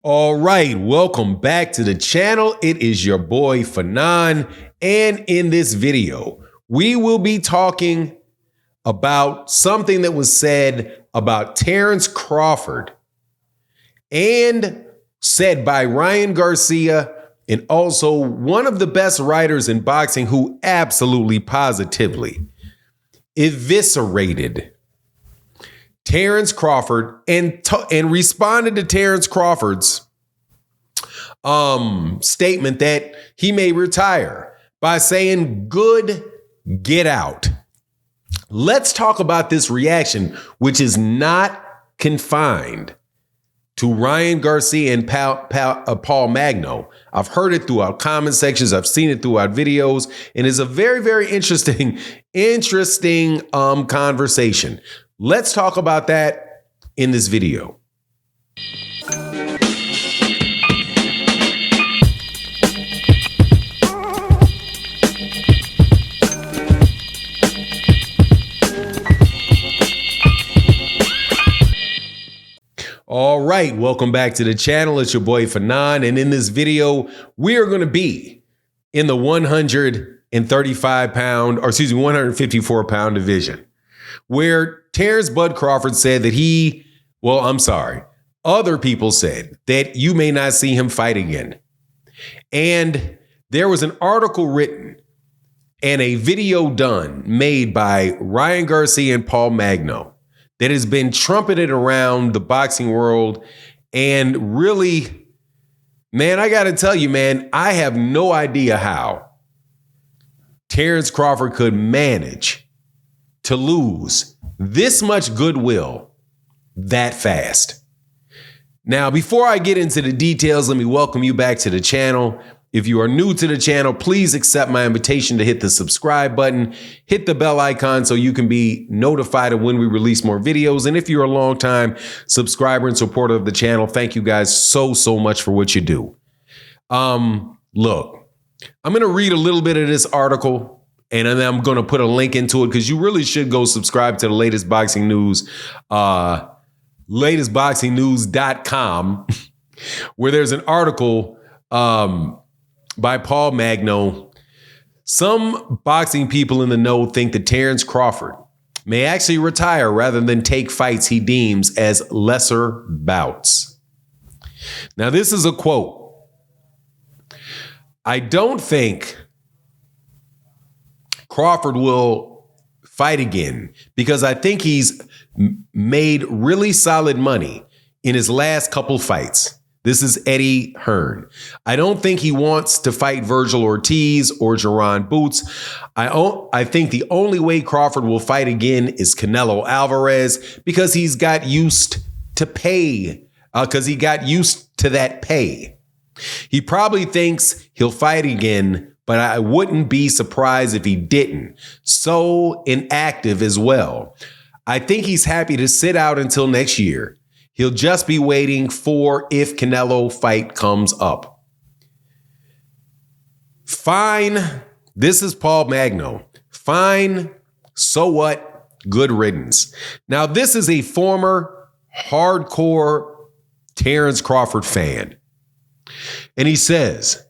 All right, welcome back to the channel. It is your boy Fanon, and in this video, we will be talking about something that was said about Terence Crawford and said by Ryan Garcia, and also one of the best writers in boxing who absolutely positively eviscerated Terence Crawford and responded to Terence Crawford's statement that he may retire by saying, "Good, get out." Let's talk about this reaction, which is not confined to Ryan Garcia and Paul Magno. I've heard it throughout comment sections. I've seen it throughout videos, and it's a very, very interesting conversation. Let's talk about that in this video. All right, welcome back to the channel. It's your boy Fanon, and in this video, we are going to be in the 154 pound division, where Terence Bud Crawford said that other people said that you may not see him fight again. And there was an article written and a video made by Ryan Garcia and Paul Magno that has been trumpeted around the boxing world. And really, man, I got to tell you, man, I have no idea how Terence Crawford could manage to lose this much goodwill that fast. Now, before I get into the details, let me welcome you back to the channel. If you are new to the channel, please accept my invitation to hit the subscribe button, hit the bell icon so you can be notified of when we release more videos. And if you're a long-time subscriber and supporter of the channel, thank you guys so much for what you do. Look, I'm going to read a little bit of this article, and then I'm going to put a link into it because you really should go subscribe to the latest boxing news, latestboxingnews.com, where there's an article by Paul Magno. Some boxing people in the know think that Terence Crawford may actually retire rather than take fights he deems as lesser bouts. Now, this is a quote. "I don't think Crawford will fight again because I think he's made really solid money in his last couple fights." This is Eddie Hearn. "I don't think he wants to fight Virgil Ortiz or Jaron Boots. I think the only way Crawford will fight again is Canelo Alvarez because he's got used to that pay. He probably thinks he'll fight again, but I wouldn't be surprised if he didn't. So inactive as well. I think he's happy to sit out until next year. He'll just be waiting for if Canelo fight comes up." Fine. This is Paul Magno. Fine. So what? Good riddance. Now, this is a former hardcore Terence Crawford fan. And he says,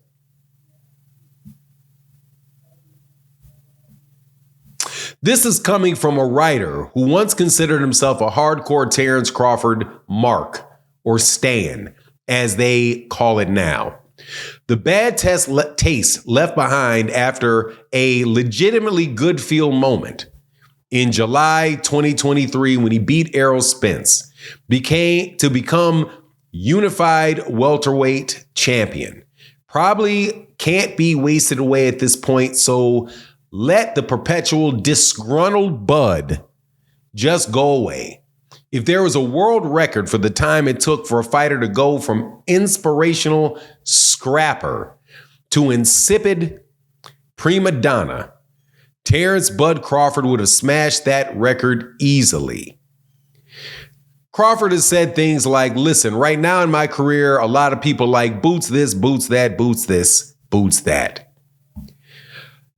"This is coming from a writer who once considered himself a hardcore Terence Crawford mark, or stan, as they call it now. The bad taste left behind after a legitimately good feel moment in July 2023 when he beat Errol Spence to become unified welterweight champion probably can't be wasted away at this point, so let the perpetual disgruntled Bud just go away. If there was a world record for the time it took for a fighter to go from inspirational scrapper to insipid prima donna, Terence Bud Crawford would have smashed that record easily." Crawford has said things like, "Listen, right now in my career, a lot of people like boots this, boots that, boots this, boots that."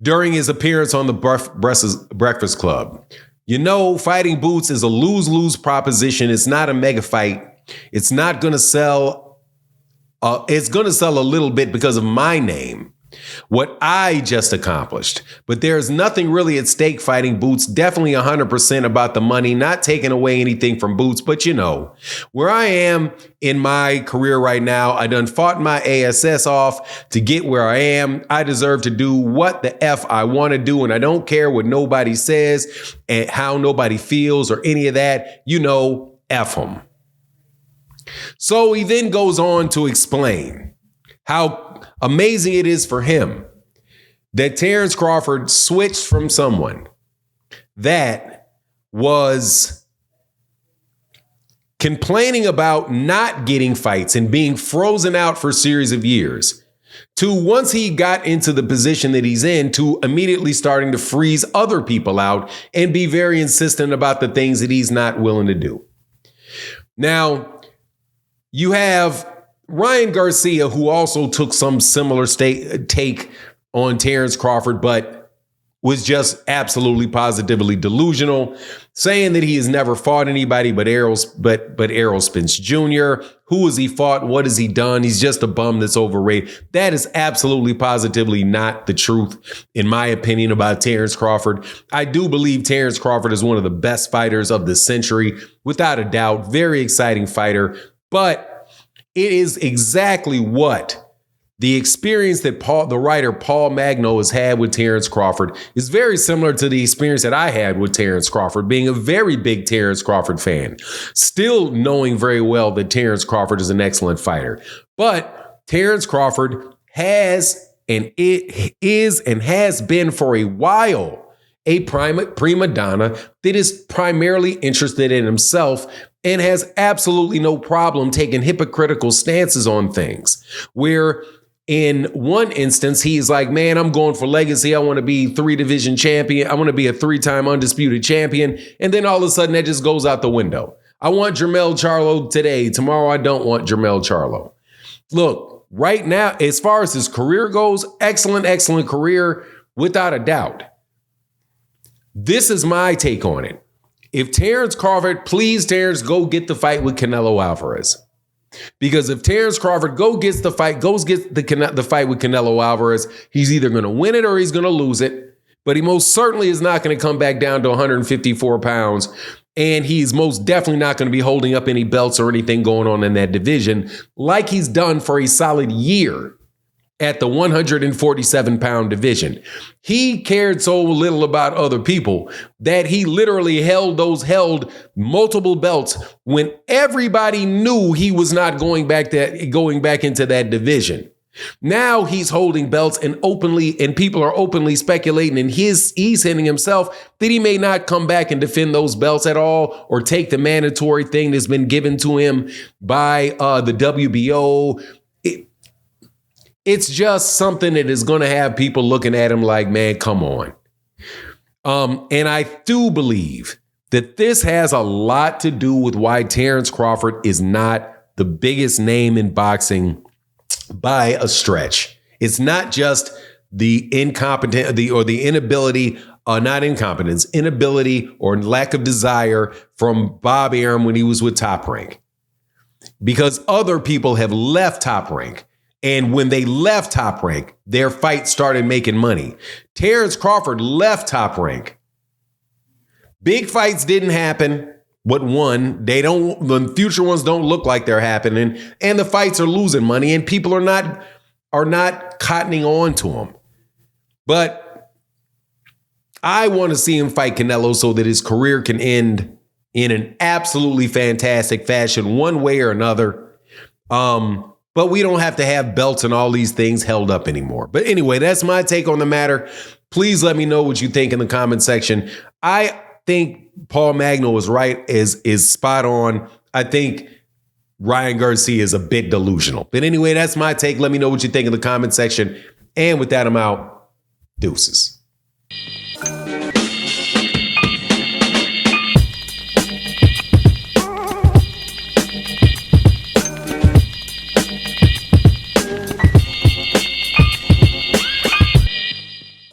During his appearance on the Breakfast Club, "You know, fighting Boots is a lose-lose proposition. It's not a mega fight. It's not going to sell It's going to sell a little bit because of my name, what I just accomplished. But there's nothing really at stake fighting Boots. Definitely 100% about the money, not taking away anything from Boots. But you know, where I am in my career right now, I done fought my ASS off to get where I am. I deserve to do what the F I want to do. And I don't care what nobody says and how nobody feels or any of that. You know, F them. So he then goes on to explain how amazing it is for him that Terence Crawford switched from someone that was complaining about not getting fights and being frozen out for a series of years to, once he got into the position that he's in, to immediately starting to freeze other people out and be very insistent about the things that he's not willing to do. Now, you have Ryan Garcia, who also took some similar take on Terence Crawford, but was just absolutely positively delusional, saying that he has never fought anybody but Errol Spence Jr. Who has he fought? What has he done? He's just a bum that's overrated. That is absolutely positively not the truth, in my opinion, about Terence Crawford. I do believe Terence Crawford is one of the best fighters of the century, without a doubt. Very exciting fighter. But it is exactly what the experience that the writer Paul Magno has had with Terence Crawford is very similar to the experience that I had with Terence Crawford, being a very big Terence Crawford fan, still knowing very well that Terence Crawford is an excellent fighter. But Terence Crawford has and it is and has been for a while a prima donna that is primarily interested in himself and has absolutely no problem taking hypocritical stances on things, where in one instance, he's like, man, I'm going for legacy. I want to be 3-division champion. I want to be a 3-time undisputed champion. And then all of a sudden that just goes out the window. I want Jermell Charlo today. Tomorrow, I don't want Jermell Charlo. Look, right now, as far as his career goes, excellent career, without a doubt. This is my take on it. If Terence Crawford, please, Terence, go get the fight with Canelo Alvarez. Because if Terence Crawford goes get the fight with Canelo Alvarez, he's either going to win it or he's going to lose it. But he most certainly is not going to come back down to 154 pounds. And he's most definitely not going to be holding up any belts or anything going on in that division like he's done for a solid year at the 147-pound division. He cared so little about other people that he literally held multiple belts when everybody knew he was not going back into that division. Now he's holding belts and people are openly speculating, and he's hitting himself that he may not come back and defend those belts at all, or take the mandatory thing that's been given to him by the WBO. It's just something that is going to have people looking at him like, man, come on. And I do believe that this has a lot to do with why Terence Crawford is not the biggest name in boxing by a stretch. It's not just the inability or lack of desire from Bob Arum when he was with Top Rank, because other people have left Top Rank. And when they left Top Rank, their fight started making money. Terence Crawford left Top Rank. Big fights didn't happen, but the future ones don't look like they're happening, and the fights are losing money, and people are not cottoning on to him. But I want to see him fight Canelo so that his career can end in an absolutely fantastic fashion, one way or another. But we don't have to have belts and all these things held up anymore. But anyway, that's my take on the matter. Please let me know what you think in the comment section. I think Paul Magno was right, is spot on. I think Ryan Garcia is a bit delusional. But anyway, that's my take. Let me know what you think in the comment section. And with that, I'm out. Deuces.